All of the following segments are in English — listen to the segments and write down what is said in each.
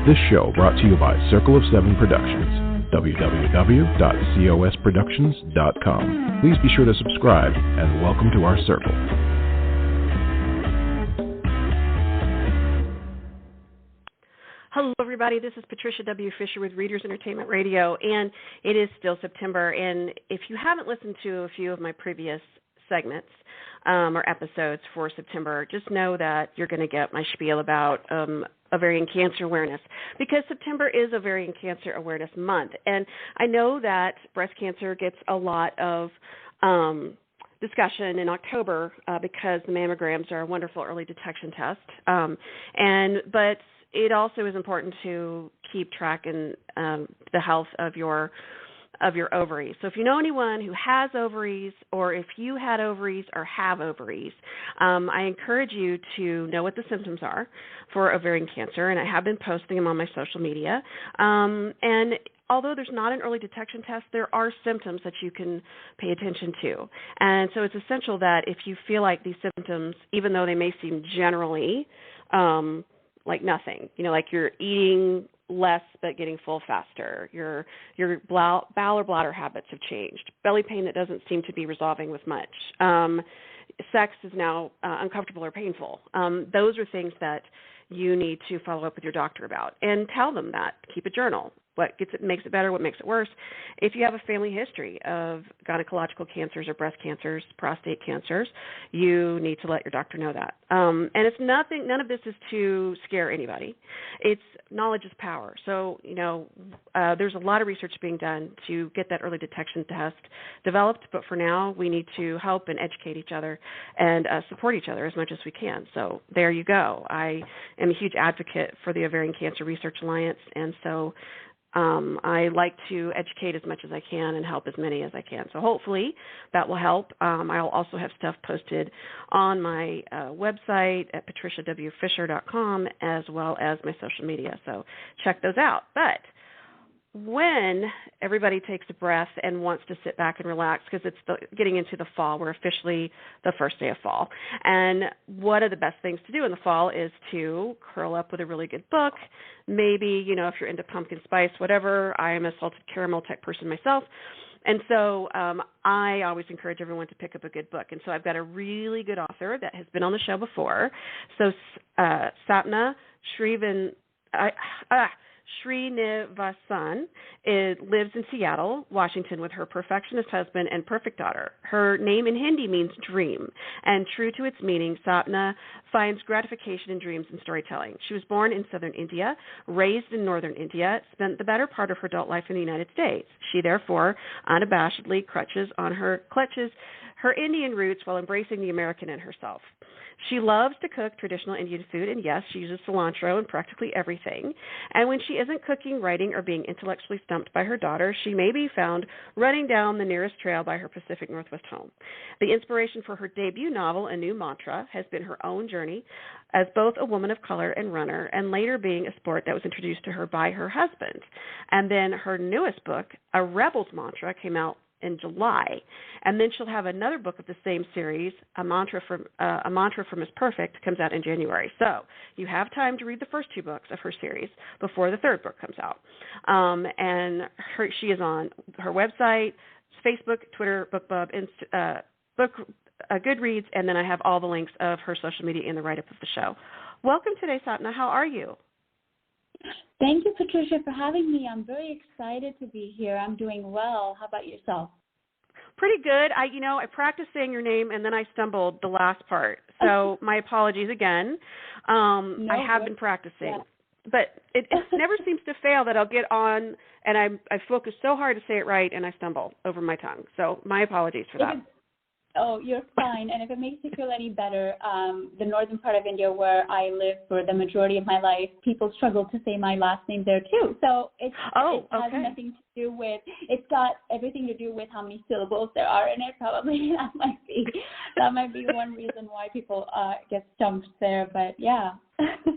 This show brought to you by Circle of Seven Productions, www.cosproductions.com. Please be sure to subscribe and welcome to our circle. Hello, everybody. This is Patricia W. Fisher with Readers Entertainment Radio, and it is still September. And if you haven't listened to a few of my previous segments or episodes for September, just know that you're going to get my spiel about ovarian cancer awareness, because September is Ovarian Cancer Awareness Month. And I know that breast cancer gets a lot of discussion in October because the mammograms are a wonderful early detection test. But it also is important to keep track in the health of your ovaries. So if you know anyone who has ovaries, or if you had ovaries or have ovaries, I encourage you to know what the symptoms are for ovarian cancer, and I have been posting them on my social media. And although there's not an early detection test, there are symptoms that you can pay attention to. And so it's essential that if you feel like these symptoms, even though they may seem generally like nothing, like you're eating less but getting full faster, your bowel or bladder habits have changed, belly pain that doesn't seem to be resolving with much, sex is now uncomfortable or painful. Those are things that you need to follow up with your doctor about and tell them that. Keep a journal. What makes it better, what makes it worse. If you have a family history of gynecological cancers or breast cancers, prostate cancers, you need to let your doctor know that. And it's nothing, none of this is to scare anybody. It's knowledge is power. So, there's a lot of research being done to get that early detection test developed, but for now, we need to help and educate each other and support each other as much as we can. So there you go. I am a huge advocate for the Ovarian Cancer Research Alliance, and so I like to educate as much as I can and help as many as I can. So hopefully that will help. I'll also have stuff posted on my website at patriciawfisher.com, as well as my social media. So check those out. But when everybody takes a breath and wants to sit back and relax, because it's getting into the fall, we're officially the first day of fall. And one of the best things to do in the fall is to curl up with a really good book. Maybe, if you're into pumpkin spice, whatever. I am a salted caramel type person myself. And so I always encourage everyone to pick up a good book. And so I've got a really good author that has been on the show before. So Sapna Srinivasan lives in Seattle, Washington, with her perfectionist husband and perfect daughter. Her name in Hindi means dream, and true to its meaning, Sapna finds gratification in dreams and storytelling. She was born in southern India, raised in northern India, spent the better part of her adult life in the United States. She therefore unabashedly clutches her Indian roots while embracing the American in herself. She loves to cook traditional Indian food, and yes, she uses cilantro in practically everything. And when she isn't cooking, writing, or being intellectually stumped by her daughter, she may be found running down the nearest trail by her Pacific Northwest home. The inspiration for her debut novel, A New Mantra, has been her own journey as both a woman of color and runner, and later being a sport that was introduced to her by her husband. And then her newest book, A Rebel's Mantra, came out in July, and then she'll have another book of the same series, A Mantra from Is Perfect, comes out in January. So you have time to read the first two books of her series before the third book comes out. And she is on her website, Facebook, Twitter, BookBub, Goodreads, and then I have all the links of her social media in the write-up of the show. Welcome today, Sapna. How are you? Thank you, Patricia, for having me. I'm very excited to be here. I'm doing well. How about yourself? Pretty good. I practiced saying your name, and then I stumbled the last part. So my apologies again. I have been practicing. Yeah. But it never seems to fail that I'll get on, and I focus so hard to say it right, and I stumble over my tongue. So my apologies for that. Oh, you're fine. And if it makes you feel any better, the northern part of India where I lived for the majority of my life, people struggle to say my last name there too. So it has nothing to do with, it's got everything to do with how many syllables there are in it. Probably that might be one reason why people get stumped there. But yeah.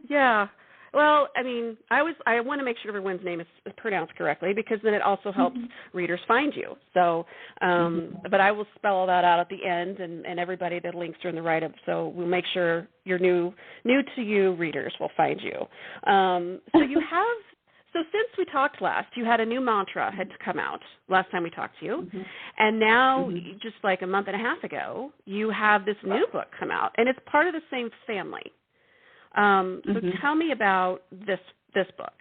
Yeah. Well, I mean, I want to make sure everyone's name is pronounced correctly because then it also helps readers find you. So, but I will spell all that out at the end, and everybody, the links are in the write-up. So we'll make sure your new to you readers will find you. So you have. So since we talked last, you had a new mantra had come out last time we talked to you, and now just like a month and a half ago, you have this new book come out, and it's part of the same family. So tell me about this book.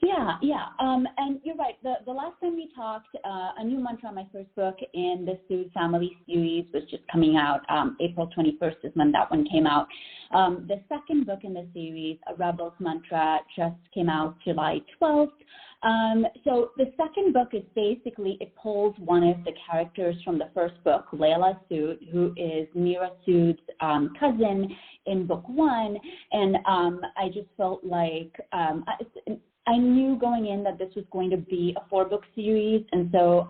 Yeah. And you're right. The last time we talked, A New Mantra, my first book in the Sood Family series, was just coming out. April 21st is when that one came out. The second book in the series, A Rebel's Mantra, just came out July 12th. So the second book is basically, it pulls one of the characters from the first book, Layla Sood, who is Mira Sood's cousin in book one. And I just felt like I knew going in that this was going to be a 4-book series. And so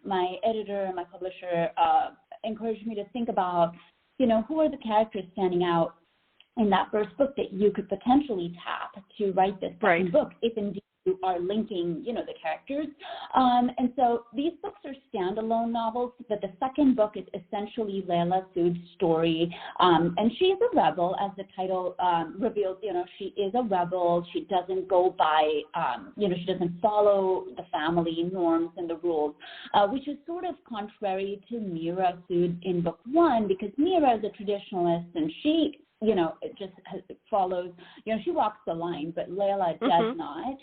my editor and my publisher encouraged me to think about, who are the characters standing out in that first book that you could potentially tap to write this second book, if indeed you are linking, the characters. And so these books are standalone novels, but the second book is essentially Layla Sood's story. And she is a rebel, as the title reveals. She is a rebel. She doesn't go by, she doesn't follow the family norms and the rules, which is sort of contrary to Mira Sood in book one, because Mira is a traditionalist and she it just follows, she walks the line, but Layla does not.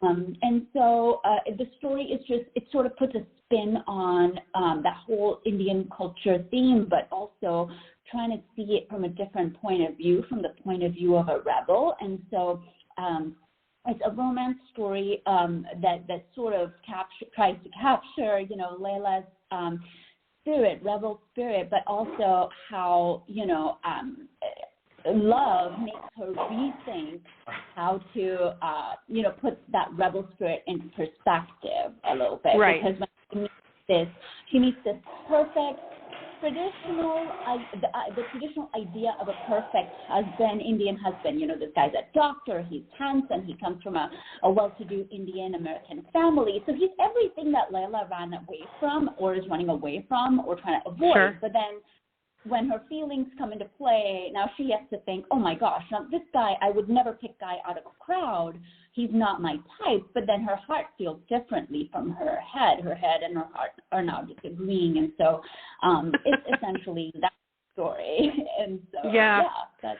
And so the story is it sort of puts a spin on that whole Indian culture theme, but also trying to see it from a different point of view, from the point of view of a rebel. And so it's a romance story that sort of tries to capture, Layla's rebel spirit, but also how, love makes her rethink how to, put that rebel spirit into perspective a little bit. Right. Because when she meets this perfect, traditional, the traditional idea of a perfect husband, Indian husband. This guy's a doctor, he's handsome, he comes from a well-to-do Indian American family. So he's everything that Layla ran away from, or is running away from, or trying to avoid. Sure. But then when her feelings come into play, now she has to think, oh my gosh, now this guy, I would never pick guy out of a crowd. He's not my type. But then her heart feels differently from her head. Her head and her heart are now disagreeing. And so it's essentially that story. And so, that's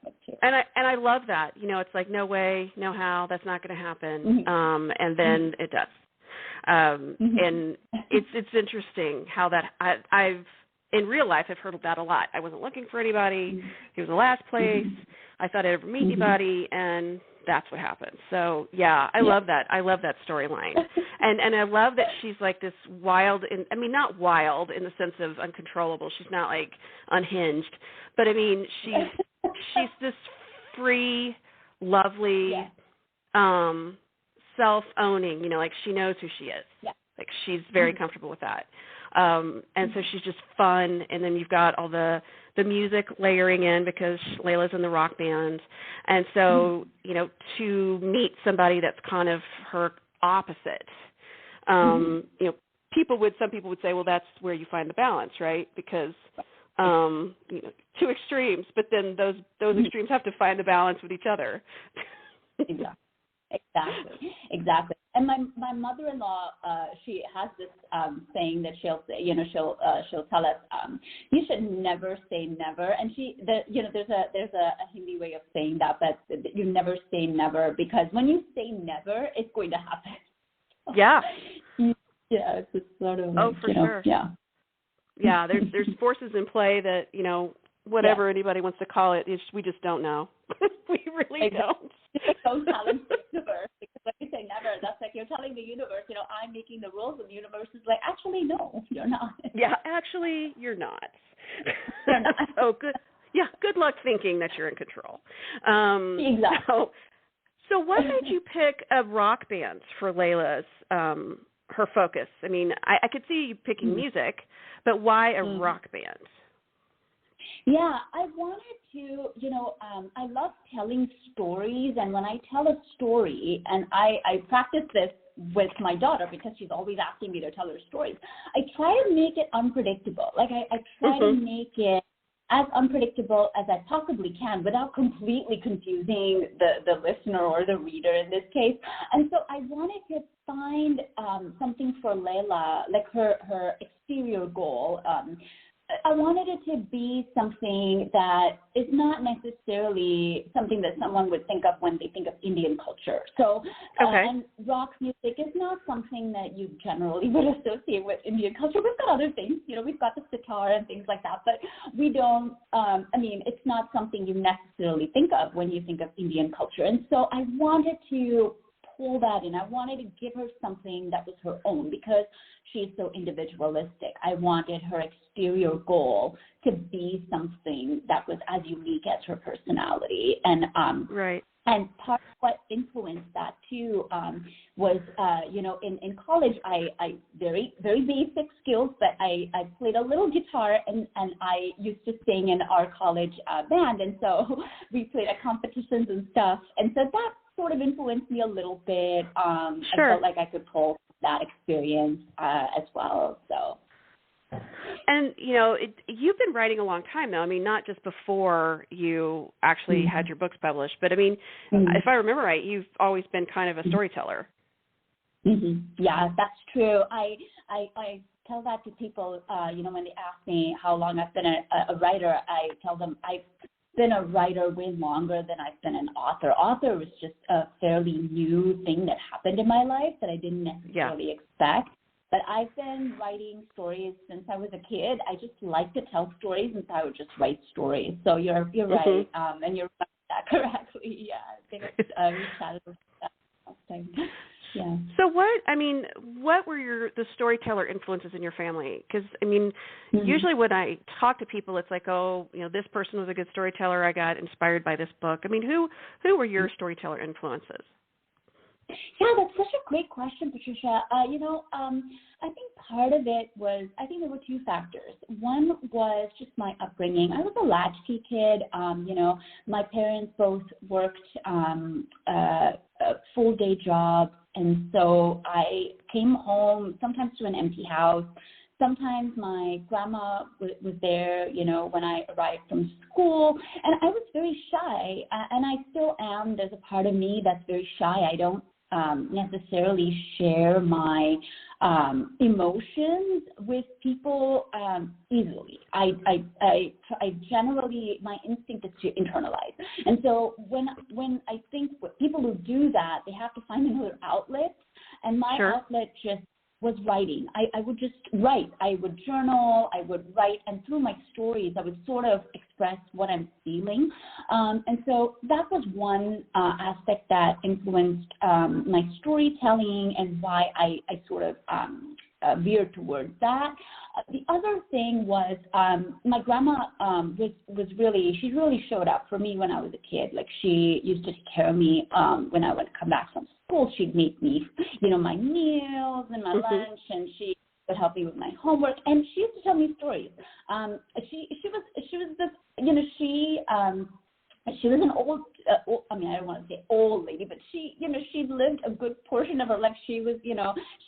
what too. And I love that. It's like, no way, no how, that's not going to happen. And then it does. And it's interesting how that I've in real life, I've heard that a lot. I wasn't looking for anybody. He was the last place. I thought I'd ever meet anybody, and that's what happened. So, I love that. I love that storyline. And I love that she's like this wild, not wild in the sense of uncontrollable. She's not like unhinged. But, she's this free, lovely, self-owning, like she knows who she is. Yeah. Like she's very comfortable with that. And so she's just fun, and then you've got all the music layering in because Layla's in the rock band. And so, to meet somebody that's kind of her opposite, some people would say, well, that's where you find the balance, right? Because, two extremes, but then those extremes have to find the balance with each other. Exactly. And my mother-in-law, she has this saying that she'll say, she'll tell us, you should never say never. And there's a Hindi way of saying that you never say never, because when you say never, it's going to happen. Yeah. Yeah, it's sort of. Oh, for sure. Yeah. Yeah, there's forces in play that whatever anybody wants to call it, we just don't know. We really don't. Don't challenge the universe, because when you say never, that's like you're telling the universe, I'm making the rules, and the universe is like, actually, no, you're not. Yeah, actually, you're not. You're not. So good. Yeah, good luck thinking that you're in control. Exactly. So what made you pick a rock band for Layla's her focus? I could see you picking music, but why a rock band? Yeah, I wanted to, I love telling stories, and when I tell a story, and I practice this with my daughter because she's always asking me to tell her stories, I try to make it unpredictable. Like I try to make it as unpredictable as I possibly can without completely confusing the listener or the reader in this case. And so I wanted to find something for Layla, like her exterior goal. I wanted it to be something that is not necessarily something that someone would think of when they think of Indian culture. So, and rock music is not something that you generally would associate with Indian culture. We've got other things, we've got the sitar and things like that, but we don't, it's not something you necessarily think of when you think of Indian culture. And so I wanted to pull that in. I wanted to give her something that was her own because she's so individualistic. I wanted her exterior goal to be something that was as unique as her personality. And and part of what influenced that too was, in college, I very, very basic skills, but I played a little guitar and I used to sing in our college band. And so we played at competitions and stuff. And so that sort of influenced me a little bit. I felt like I could pull that experience as well. So. And, you've been writing a long time now. I mean, not just before you actually had your books published, but I mean, if I remember right, you've always been kind of a storyteller. Yeah, that's true. I tell that to people, when they ask me how long I've been a writer, I tell them I've been a writer way longer than I've been an author. Author was just a fairly new thing that happened in my life that I didn't necessarily expect. But I've been writing stories since I was a kid. I just like to tell stories, and so I would just write stories. So you're right, and you're right that correctly. Yeah, I think we chatted about that last time. Yeah. So what were the storyteller influences in your family? Because, usually when I talk to people, it's like, this person was a good storyteller. I got inspired by this book. I mean, who were your storyteller influences? Yeah, that's such a great question, Patricia. I think part of it was, I think there were two factors. One was just my upbringing. I was a latchkey kid. My parents both worked a full-day job, and so I came home sometimes to an empty house. Sometimes my grandma was there, when I arrived from school, and I was very shy, and I still am. There's a part of me that's very shy. I don't necessarily share my emotions with people easily. I generally, my instinct is to internalize. And so when I think people who do that, they have to find another outlet, and my outlet just was writing. I would just write. I would journal. I would write. And through my stories, I would sort of express what I'm feeling. And so that was one aspect that influenced my storytelling and why I sort of veered towards that. The other thing was my grandma she really showed up for me when I was a kid. Like, she used to take care of me when I would come back from school. She'd make me, my meals and my lunch, and she would help me with my homework. And she used to tell me stories. She was an old, I don't want to say old lady, but she lived a good portion of her life. She was,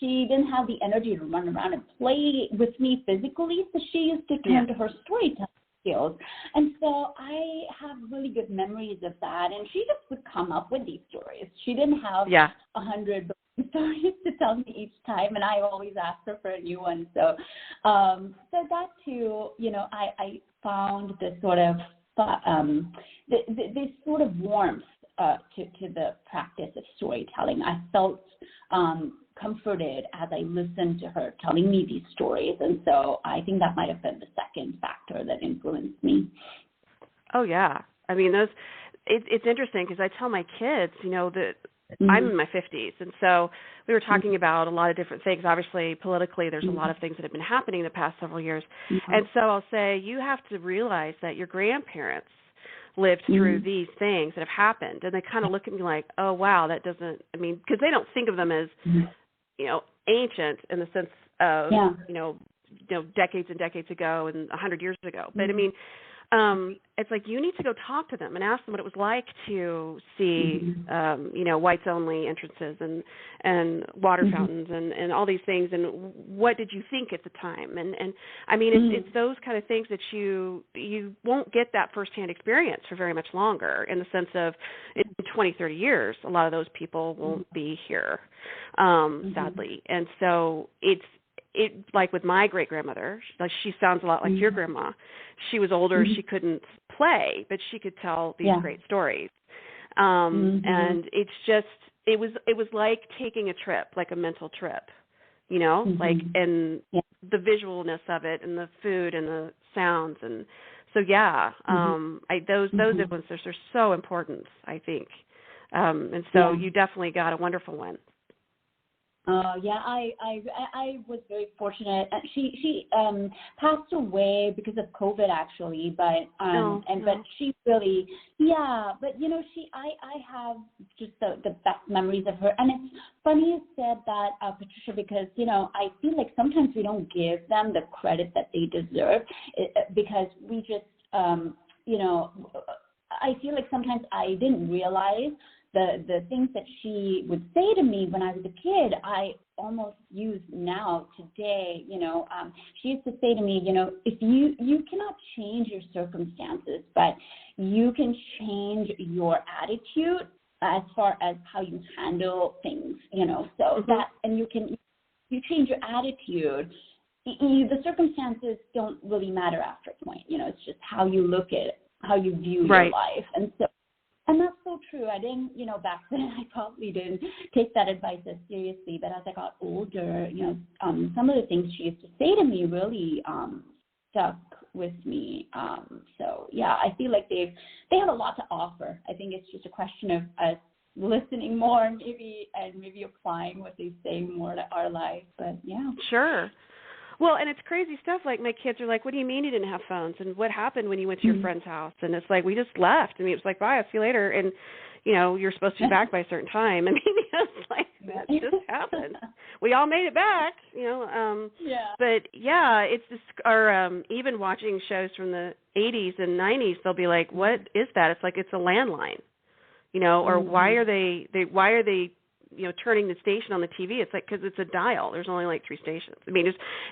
she didn't have the energy to run around and play with me physically, so she used to turn to her storytelling skills. And so I have really good memories of that. And she just would come up with these stories. She didn't have 100 stories to tell me each time, and I always asked her for a new one. So, that too, I found this sort of this sort of warmth to the practice of storytelling. I felt comforted as I listened to her telling me these stories, and so I think that might have been the second factor that influenced me. Oh yeah, I mean it's interesting because I tell my kids, that I'm in my 50s, and so we were talking about a lot of different things. Obviously, politically, there's a lot of things that have been happening the past several years, and so I'll say you have to realize that your grandparents lived through these things that have happened, and they kind of look at me like, oh wow, that doesn't. I mean, because they don't think of them as ancient in the sense of decades and decades ago and 100 years ago, but I mean. it's like you need to go talk to them and ask them what it was like to see, whites only entrances and water fountains and all these things, and what did you think at the time? And I mean, it's those kind of things that you won't get that firsthand experience for very much longer, in the sense of in 20, 30 years, a lot of those people won't be here, sadly. And so it like with my great-grandmother, like she sounds a lot like your grandma. She was older, she couldn't play, but she could tell these great stories. And it's just, it was like taking a trip, like a mental trip, like, and the visualness of it and the food and the sounds. And so, those influencers are so important, I think. And so you definitely got a wonderful one. I was very fortunate. She passed away because of COVID, actually, but but she really, but I have just the best memories of her. And it's funny you said that, Patricia, because I feel like sometimes we don't give them the credit that they deserve, because we just I feel like sometimes I didn't realize the things that she would say to me when I was a kid, I almost use now today. She used to say to me, if you cannot change your circumstances, but you can change your attitude as far as how you handle things, so that, and you change your attitude. The circumstances don't really matter after a point, it's just how you look at it, how you view your life. And that's so true. I didn't, back then I probably didn't take that advice as seriously. But as I got older, some of the things she used to say to me really stuck with me. I feel like they have a lot to offer. I think it's just a question of us listening more, maybe applying what they say more to our life. But yeah, sure. Well, and it's crazy stuff. Like, my kids are like, what do you mean you didn't have phones? And what happened when you went to your friend's house? And it's like, we just left. I mean, it was like, bye, I'll see you later. And, you're supposed to be back by a certain time. I mean, it's like, that just happened. We all made it back, But, it's just, or even watching shows from the 80s and 90s, they'll be like, what is that? It's like, it's a landline, or why are they turning the station on the TV. It's like, because it's a dial. There's only like 3 stations. I mean,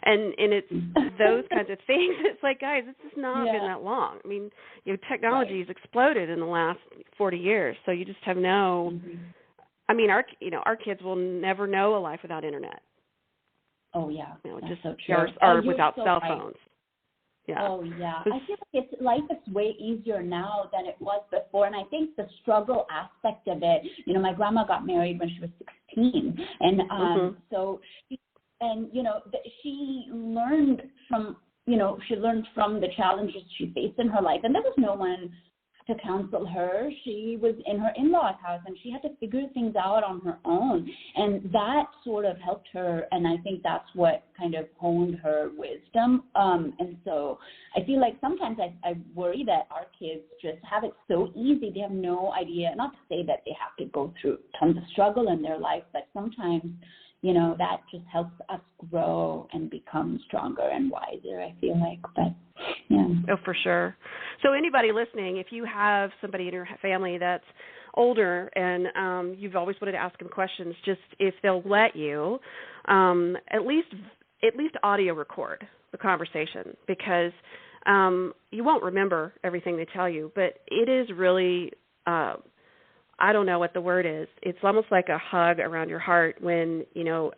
and it's those kinds of things. It's like, guys, it's just not been that long. I mean, technology has exploded in the last 40 years. So you just have no. I mean, our kids will never know a life without internet. Oh yeah, that's just so true. Or without cell phones. Yeah. Oh, yeah. I feel like life is way easier now than it was before. And I think the struggle aspect of it, my grandma got married when she was 16. And so she learned from, the challenges she faced in her life. And there was no one to counsel her. She was in her in-laws' house, and she had to figure things out on her own. And that sort of helped her, and I think that's what kind of honed her wisdom. And so I feel like sometimes I worry that our kids just have it so easy. They have no idea, not to say that they have to go through tons of struggle in their life, but sometimes, that just helps us grow and become stronger and wiser, I feel like. But, yeah. Oh, for sure. So anybody listening, if you have somebody in your family that's older and you've always wanted to ask them questions, just if they'll let you, at least audio record the conversation, because you won't remember everything they tell you, but it is really I don't know what the word is. It's almost like a hug around your heart when,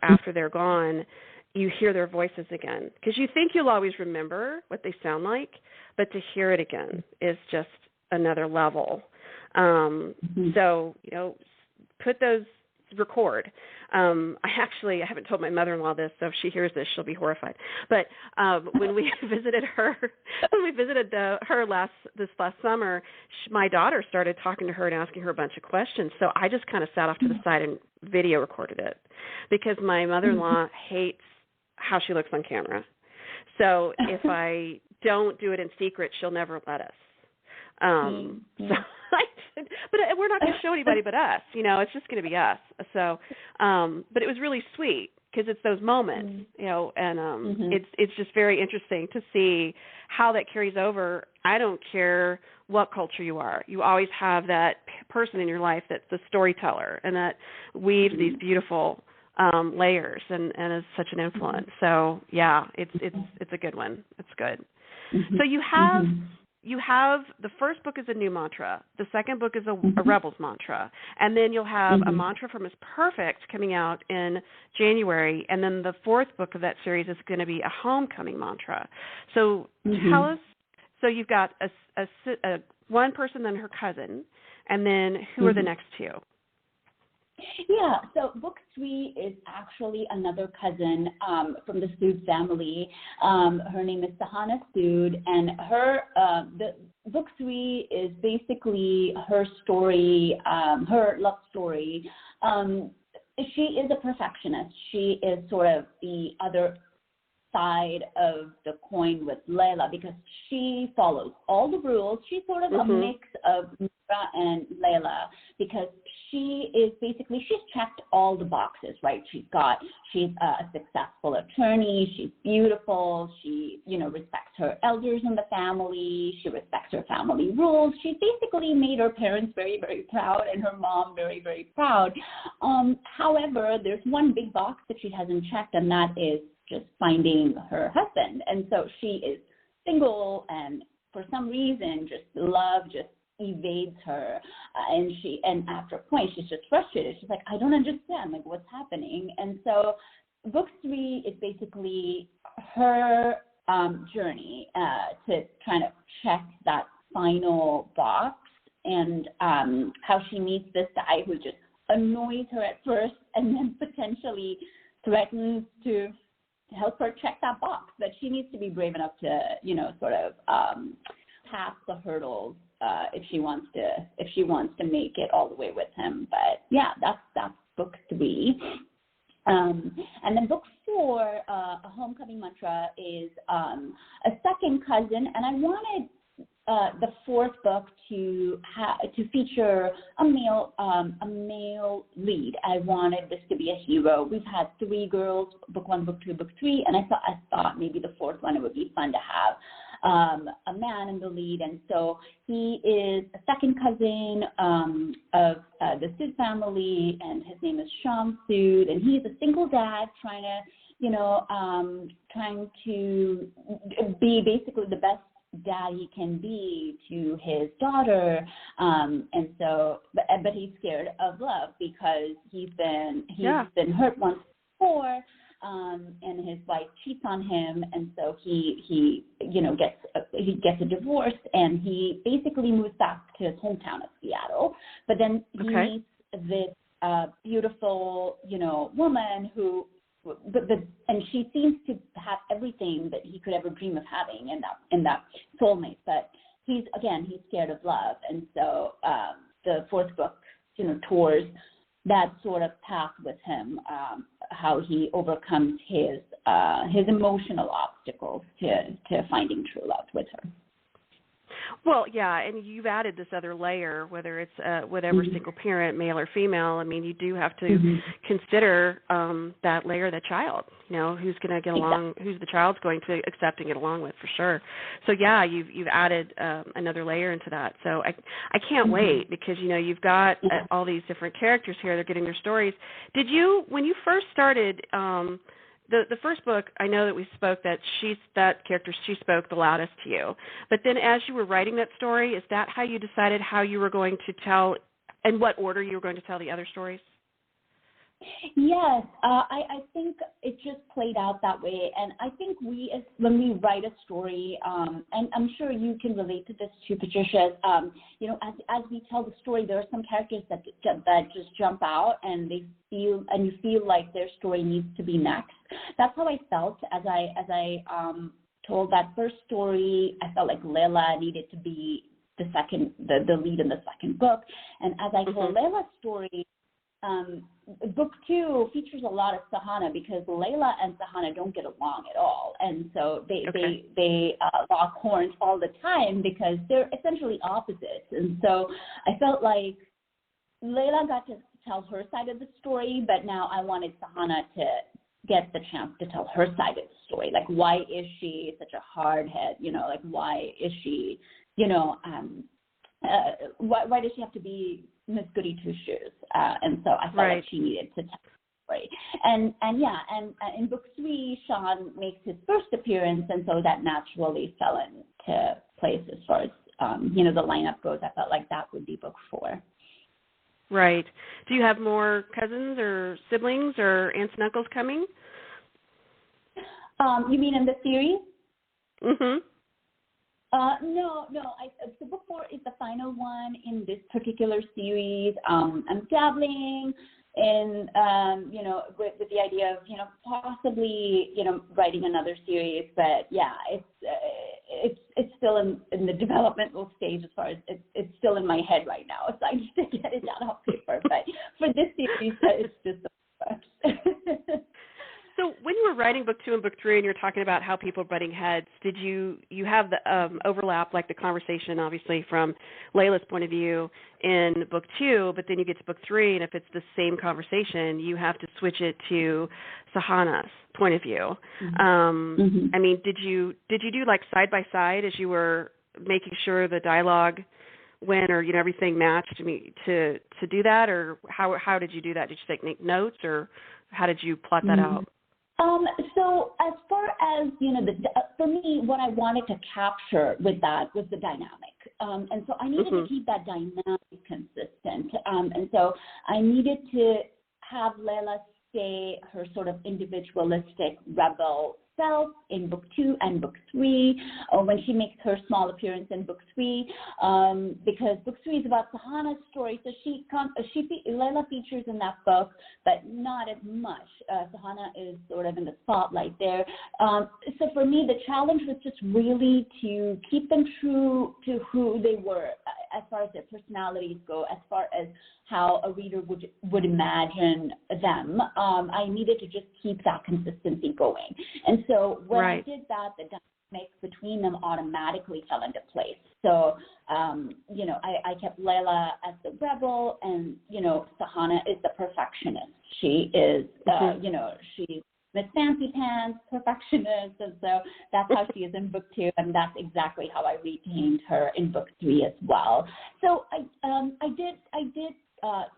after they're gone, you hear their voices again. Because you think you'll always remember what they sound like, but to hear it again is just another level. So, put those, record. I haven't told my mother-in-law this, so if she hears this, she'll be horrified. But when we visited her, this last summer, my daughter started talking to her and asking her a bunch of questions. So I just kind of sat off to the side and video recorded it, because my mother-in-law hates how she looks on camera. So if I don't do it in secret, she'll never let us. But we're not going to show anybody but us. It's just going to be us. So, but it was really sweet. because it's those moments, you know, and it's just very interesting to see how that carries over. I don't care what culture you are. You always have that person in your life that's the storyteller and that weaves these beautiful layers and is such an influence. So yeah, it's a good one. It's good. So you have the first book is a new mantra. The second book is a Rebels mantra. And then you'll have a mantra from Is Perfect coming out in January. And then the fourth book of that series is going to be a homecoming mantra. So tell us, so you've got a one person, then her cousin, and then who are the next two? Yeah, so book 3 is actually another cousin from the Sood family. Her name is Sahana Sood, and her the book 3 is basically her story, her love story. She is a perfectionist. She is sort of the other side of the coin with Layla because she follows all the rules. She's sort of a mix of Mira and Layla because she is basically, she's checked all the boxes, right? She's a successful attorney. She's beautiful. She, you know, respects her elders in the family. She respects her family rules. She basically made her parents very, very proud and her mom very, very proud. However, there's one big box that she hasn't checked, and that is just finding her husband. And so she is single, and for some reason, just love just evades her. And after a point, she's just frustrated. She's like, I don't understand, like, what's happening? And so book 3 is basically her journey to trying to check that final box, and how she meets this guy who just annoys her at first and then potentially threatens to help her check that box, that she needs to be brave enough to, you know, sort of pass the hurdles if she wants to make it all the way with him. But yeah, that's book 3. And then book 4, a homecoming mantra, is a second cousin, and I wanted the fourth book to feature a male lead. I wanted this to be a hero. We've had 3 girls, book 1, book 2, book 3, and I thought maybe the fourth one, it would be fun to have a man in the lead. And so he is a second cousin of the Sood family, and his name is Sham Sood, and he's a single dad trying to be basically the best dad he can be to his daughter, and so, but he's scared of love because he's been hurt once before, and his wife cheats on him, and so he gets a divorce, and he basically moves back to his hometown of Seattle. But then he meets this beautiful, woman who. And she seems to have everything that he could ever dream of having in that soulmate. But he's scared of love, and so the fourth book, tours that sort of path with him, how he overcomes his emotional obstacles to finding true love with her. Well, yeah, and you've added this other layer, whether it's whatever single parent, male or female. I mean, you do have to consider that layer, the child, who's going to get along, who's the child's going to accept and get along with, for sure. So, yeah, you've added another layer into that. So I can't wait, because, you've got all these different characters here. They're getting their stories. Did you, when you first started the first book, I know that we spoke that she spoke the loudest to you. But then as you were writing that story, is that how you decided how you were going to tell, and what order you were going to tell the other stories? Yes, I think it just played out that way. And I think when we write a story, and I'm sure you can relate to this too, Patricia, as we tell the story, there are some characters that just jump out, and you feel like their story needs to be next. That's how I felt as I told that first story. I felt like Layla needed to be the lead in the second book. And as I told Layla's story, book 2 features a lot of Sahana, because Layla and Sahana don't get along at all, and so they lock horns all the time because they're essentially opposites. And so I felt like Layla got to tell her side of the story, but now I wanted Sahana to get the chance to tell her side of the story. Like, why is she such a hard head? Like, why is she, why does she have to be Miss Goody Two Shoes? And so I felt like she needed to tell the story. And in book 3, Sean makes his first appearance, and so that naturally fell into place as far as the lineup goes. I felt like that would be book 4. Right. Do you have more cousins or siblings or aunts and uncles coming? You mean in the series? Mm-hmm. No. So book 4 is the final one in this particular series. I'm dabbling in, with the idea of, possibly, writing another series. But yeah, it's still in the developmental stage as far as it's still in my head right now. So I need to get it down on paper. But for this series, it's just the books. So when you were writing book 2 and book 3 and you're talking about how people are butting heads, did you have the overlap, like the conversation, obviously, from Layla's point of view in book 2, but then you get to book 3, and if it's the same conversation, you have to switch it to Sahana's point of view. I mean, did you do like side-by-side as you were making sure the dialogue went or, everything matched to do that? Or how did you do that? Did you make notes, or how did you plot that out? So as far as, for me, what I wanted to capture with that was the dynamic. And so I needed to keep that dynamic consistent. And so I needed to have Layla stay her sort of individualistic rebel self in book 2 and book 3, when she makes her small appearance in book 3, because book 3 is about Sahana's story. So Layla features in that book, but not as much. Sahana is sort of in the spotlight there. So for me, the challenge was just really to keep them true to who they were, as far as their personalities go, as far as how a reader would imagine them. I needed to just keep that consistency going. And so when I did that, the dynamics between them automatically fell into place. So, I kept Layla as the rebel, and, Sahana is the perfectionist. She is, she's Miss Fancy Pants, perfectionist, and so that's how she is in book 2, and that's exactly how I retained her in book 3 as well. So I did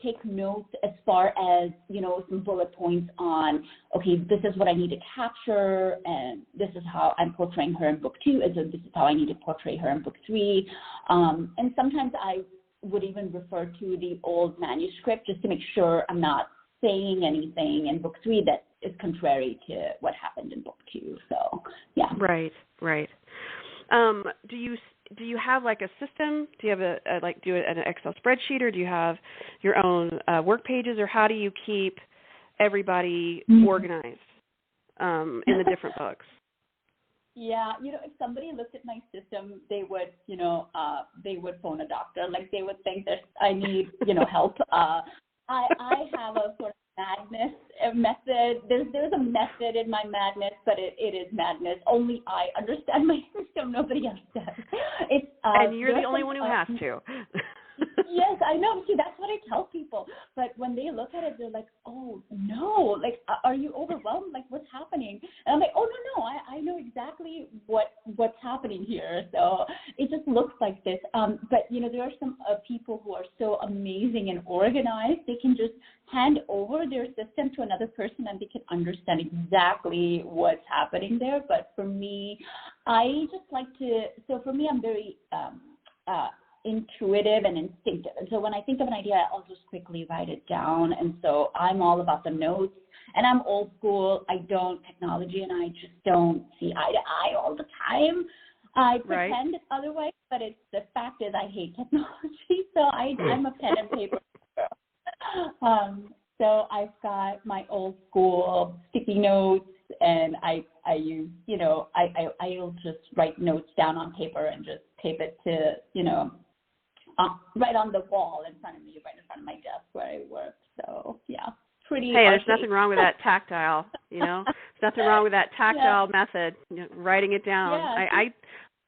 take notes as far as, some bullet points on, okay, this is what I need to capture, and this is how I'm portraying her in book 2, and so this is how I need to portray her in book 3. And sometimes I would even refer to the old manuscript just to make sure I'm not saying anything in book 3 that is contrary to what happened in book 2. So, yeah. Right. Do you have like a system? Do you have do it in an Excel spreadsheet, or do you have your own work pages, or how do you keep everybody organized in the different books? Yeah, if somebody looked at my system, they would, they would phone a doctor. Like, they would think that I need, help. I have a sort of madness method. There's a method in my madness, but it is madness. Only I understand my system. Nobody else does. And you're the only one who has to. Yes, I know. See, that's what I tell people. But when they look at it, they're like, oh, no. Like, are you overwhelmed? Like, what's happening? And I'm like, oh, no. I know exactly what's happening here. So it just looks like this. But, there are some people who are so amazing and organized. They can just hand over their system to another person, and they can understand exactly what's happening there. But for me, I just like to – so for me, I'm very intuitive and instinctive. And so when I think of an idea, I'll just quickly write it down. And so I'm all about the notes, and I'm old school. I don't technology, and I just don't see eye to eye all the time. I pretend it's otherwise, but the fact is I hate technology. So I'm a pen and paper girl. So I've got my old school sticky notes, and I use, I'll just write notes down on paper and just tape it to, right on the wall in front of me, right in front of my desk where I work. So, yeah, pretty. Hey, there's nothing wrong with that tactile, There's nothing wrong with that tactile method, writing it down. Yeah.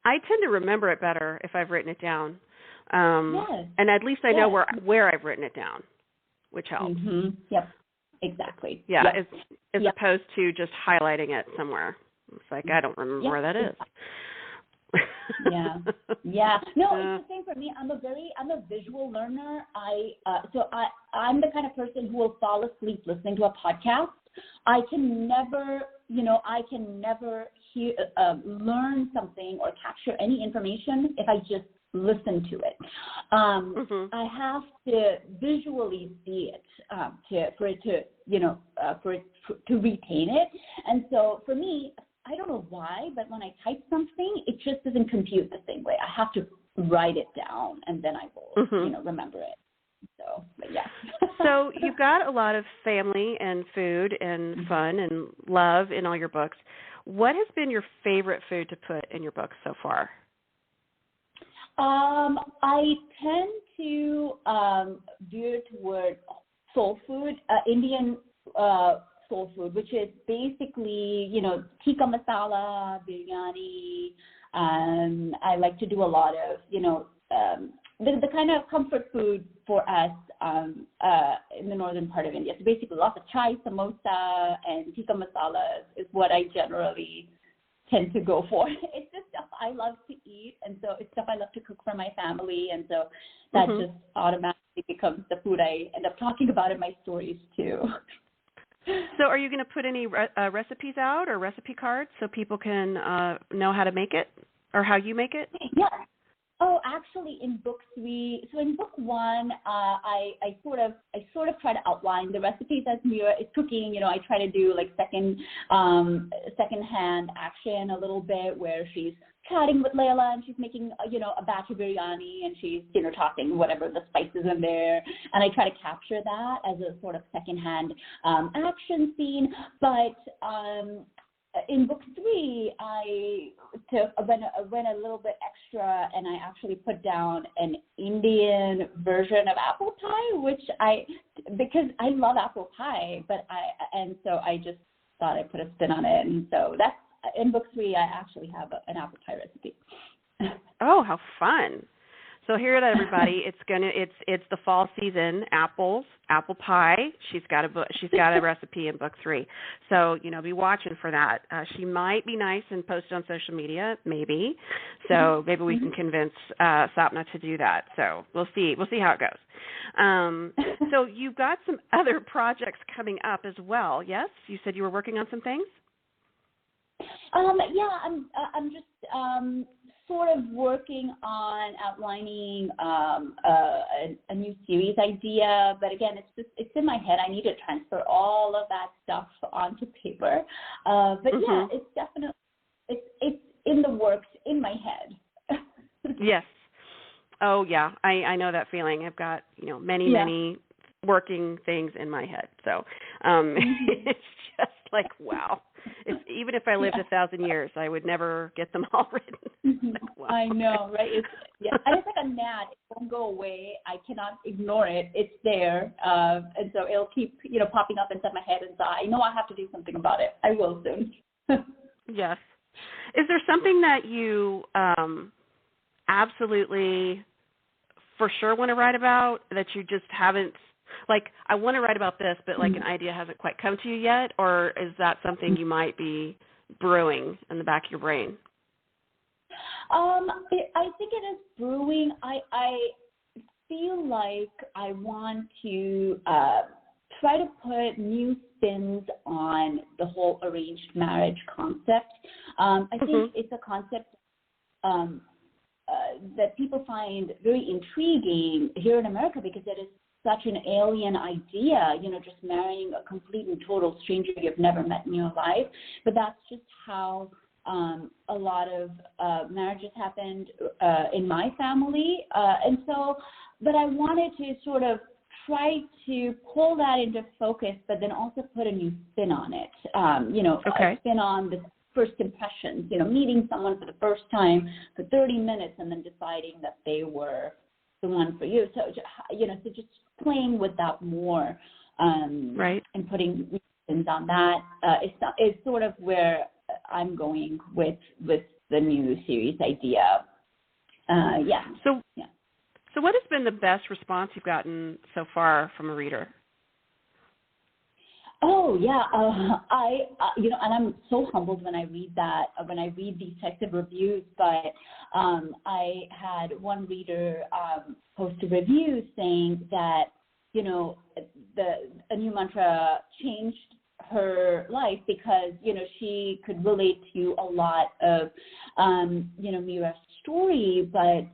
I tend to remember it better if I've written it down. And at least I know where I've written it down, which helps. Mm-hmm. Yep. Exactly. Yeah, Yep. as opposed to just highlighting it somewhere. It's like, I don't remember where that is. Yeah. No, it's the same for me. I'm a visual learner. I'm the kind of person who will fall asleep listening to a podcast. I can never learn something or capture any information if I just listen to it. I have to visually see it for it to retain it. And so for me, I don't know why, but when I type something, it just doesn't compute the same way. I have to write it down, and then I will, remember it. So, but yeah. So you've got a lot of family and food and fun and love in all your books. What has been your favorite food to put in your books so far? I tend to veer toward soul food, Indian soul food, which is basically, tikka masala, biryani. I like to do a lot of, the kind of comfort food for us in the northern part of India. So basically lots of chai, samosa, and tikka masala is what I generally tend to go for. It's just stuff I love to eat, and so it's stuff I love to cook for my family, and so that just automatically becomes the food I end up talking about in my stories too. So are you going to put any recipes out or recipe cards so people can know how to make it or how you make it? Yeah. Oh, actually, in book 3, so in book 1, I sort of try to outline the recipes as Mira is cooking. I try to do like second-hand action a little bit, where she's chatting with Layla and she's making a batch of biryani, and she's tossing whatever the spices in there, and I try to capture that as a sort of second-hand action scene. But in book 3, I went a little bit extra, and I actually put down an Indian version of apple pie, because I love apple pie, so I just thought I'd put a spin on it, and so that's in book 3. I actually have an apple pie recipe. Oh, how fun! So here it is, everybody. It's the fall season. Apple pie. She's got a recipe in book 3. So be watching for that. She might be nice and post it on social media, maybe. So maybe we can convince Sapna to do that. So we'll see how it goes. So you've got some other projects coming up as well. Yes, you said you were working on some things. Yeah, I'm just sort of working on outlining a new series idea, but again, it's in my head. I need to transfer all of that stuff onto paper. But yeah, it's definitely it's in the works in my head. Yes. Oh yeah, I know that feeling. I've got many working things in my head. So it's just like, wow. Even if I lived 1,000 years, I would never get them all written. Like, wow. I know, right? And it's like a gnat. It won't go away. I cannot ignore it. It's there. And so it'll keep, popping up inside my head. And so I know I have to do something about it. I will soon. Yes. Is there something that you absolutely for sure want to write about that you just haven't? Like, I want to write about this, but like an idea hasn't quite come to you yet, or is that something you might be brewing in the back of your brain? I think it is brewing. I feel like I want to try to put new spins on the whole arranged marriage concept. I think it's a concept that people find very intriguing here in America because it is such an alien idea, just marrying a complete and total stranger you've never met in your life. But that's just how a lot of marriages happened in my family. And so, but I wanted to sort of try to pull that into focus, but then also put a new spin on it, a spin on the first impressions, meeting someone for the first time for 30 minutes and then deciding that they were the one for you. So, so just playing with that more, right, and putting spins on that is sort of where I'm going with the new series idea. So what has been the best response you've gotten so far from a reader? Oh yeah, and I'm so humbled when I read that, when I read these types of reviews. But I had one reader post a review saying that a new mantra changed her life because she could relate to a lot of Mira's story, but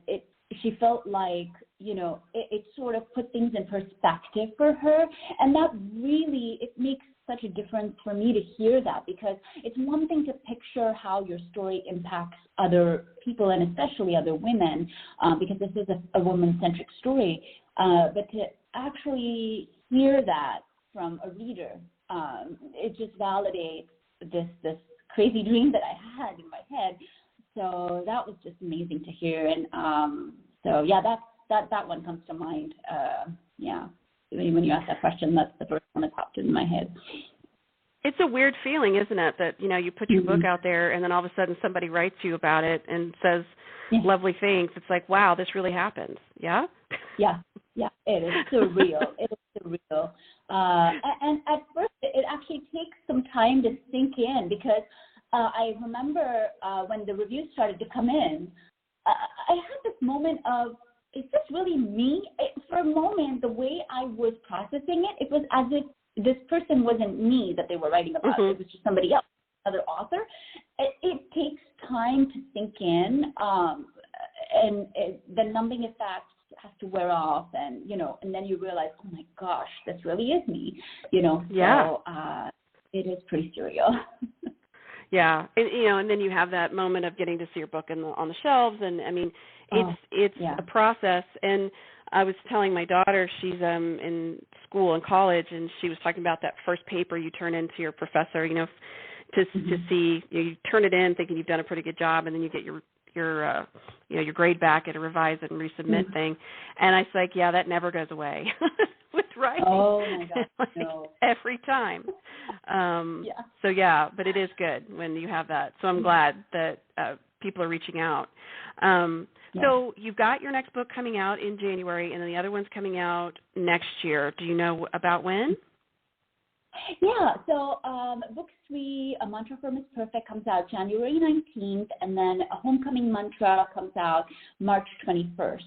she felt like it sort of put things in perspective for her, and that really, it makes such a difference for me to hear that, because it's one thing to picture how your story impacts other people and especially other women, because this is a woman-centric story, but to actually hear that from a reader, it just validates this crazy dream that I had in my head. So that was just amazing to hear, and so yeah, that one comes to mind. When you ask that question, that's the first one that popped into my head. It's a weird feeling, isn't it, that you put your book out there and then all of a sudden somebody writes you about it and says lovely things. It's like, wow, this really happened. Yeah? Yeah, it is surreal. It is surreal. And at first, it actually takes some time to sink in, because I remember when the reviews started to come in, I had this moment of, is this really me? For a moment, the way I was processing it, it was as if this person wasn't me that they were writing about. It was just somebody else, another author. It takes time to sink in, and the numbing effect has to wear off, and then you realize, oh my gosh, this really is me. Yeah. So it is pretty surreal. Yeah, and then you have that moment of getting to see your book on the shelves, and I mean, it's a process. And I was telling my daughter, she's in school and college, and she was talking about that first paper you turn into your professor, to see, you turn it in thinking you've done a pretty good job, and then you get your grade back at a revise and resubmit thing. And I was like, yeah, that never goes away with writing. Oh my gosh, no. Every time. So yeah, but it is good when you have that. So I'm glad that people are reaching out. So you've got your next book coming out in January, and then the other one's coming out next year. Do you know about when? Yeah, so book 3, A Mantra for Miss Perfect, comes out January 19th, and then A Homecoming Mantra comes out March 21st.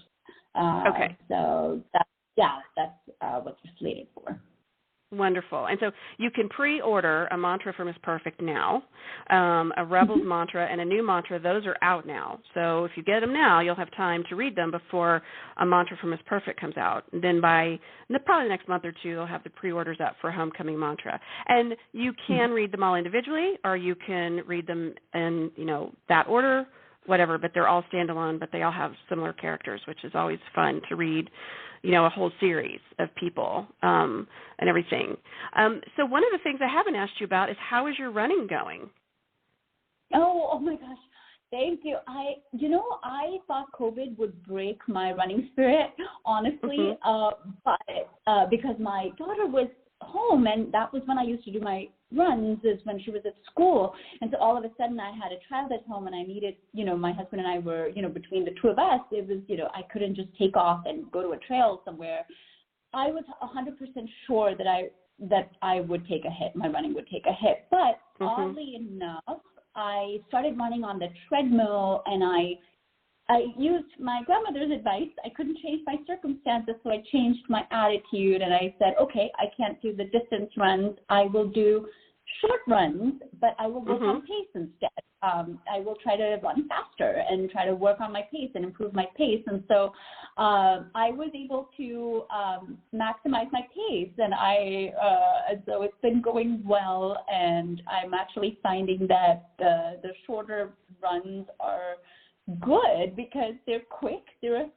Okay. So that's what we're slated for. Wonderful. And so you can pre-order A Mantra for Miss Perfect now, a Rebel's Mantra, and a new mantra. Those are out now. So if you get them now, you'll have time to read them before A Mantra for Miss Perfect comes out. And then by probably the next month or two, you'll have the pre-orders up for Homecoming Mantra. And you can read them all individually, or you can read them in, that order, whatever, but they're all standalone, but they all have similar characters, which is always fun to read, a whole series of people and everything. So one of the things I haven't asked you about is, how is your running going? Oh my gosh. Thank you. I thought COVID would break my running spirit, honestly, but because my daughter was home, and that was when I used to do my runs, is when she was at school. And so all of a sudden I had a child at home, and I needed, my husband and I were, between the two of us, it was, I couldn't just take off and go to a trail somewhere. I was 100% sure that I would take a hit, my running would take a hit. But oddly enough, I started running on the treadmill, and I used my grandmother's advice. I couldn't change my circumstances, so I changed my attitude, and I said, okay, I can't do the distance runs. I will do short runs, but I will work on pace instead. I will try to run faster and try to work on my pace and improve my pace. And so I was able to maximize my pace, and so it's been going well, and I'm actually finding that the shorter runs are good because they're quick, they're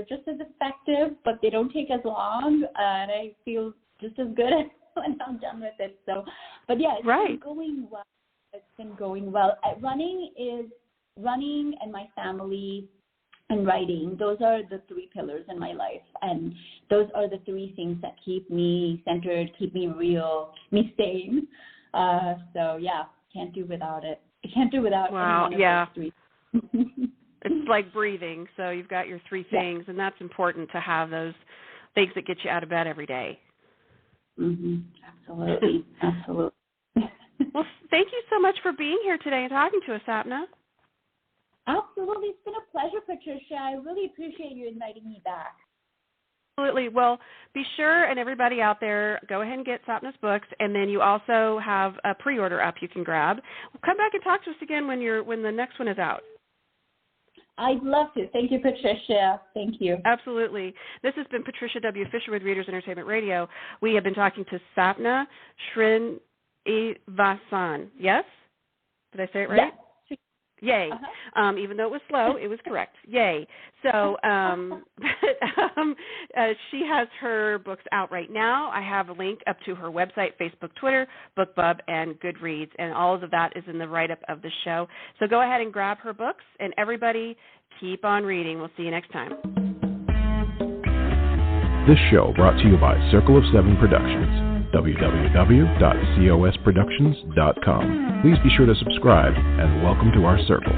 just as effective, but they don't take as long, and I feel just as good when I'm done with it. So, but yeah, it's been going well. It's been going well. Running and my family and writing. Those are the 3 pillars in my life, and those are the 3 things that keep me centered, keep me real, keep me sane. So yeah, can't do without it. I can't do without any one of those 3. It's like breathing. So you've got your 3 things, and that's important to have those things that get you out of bed every day. Absolutely. Absolutely. Well, thank you so much for being here today and talking to us, Sapna. Absolutely. It's been a pleasure, Patricia. I really appreciate you inviting me back. Absolutely. Well, be sure, and everybody out there, go ahead and get Sapna's books, and then you also have a pre-order up you can grab. Come back and talk to us again when the next one is out. I'd love to. Thank you, Patricia. Thank you. Absolutely. This has been Patricia W. Fisher with Readers Entertainment Radio. We have been talking to Sapna Srinivasan. Yes? Did I say it right? Yes. Yay. Even though it was slow, it was correct. Yay. So she has her books out right now. I have a link up to her website, Facebook, Twitter, BookBub, and Goodreads, and all of that is in the write-up of the show. So go ahead and grab her books, and everybody keep on reading. We'll see you next time. This show brought to you by Circle of Seven Productions. www.cosproductions.com. Please be sure to subscribe and welcome to our circle.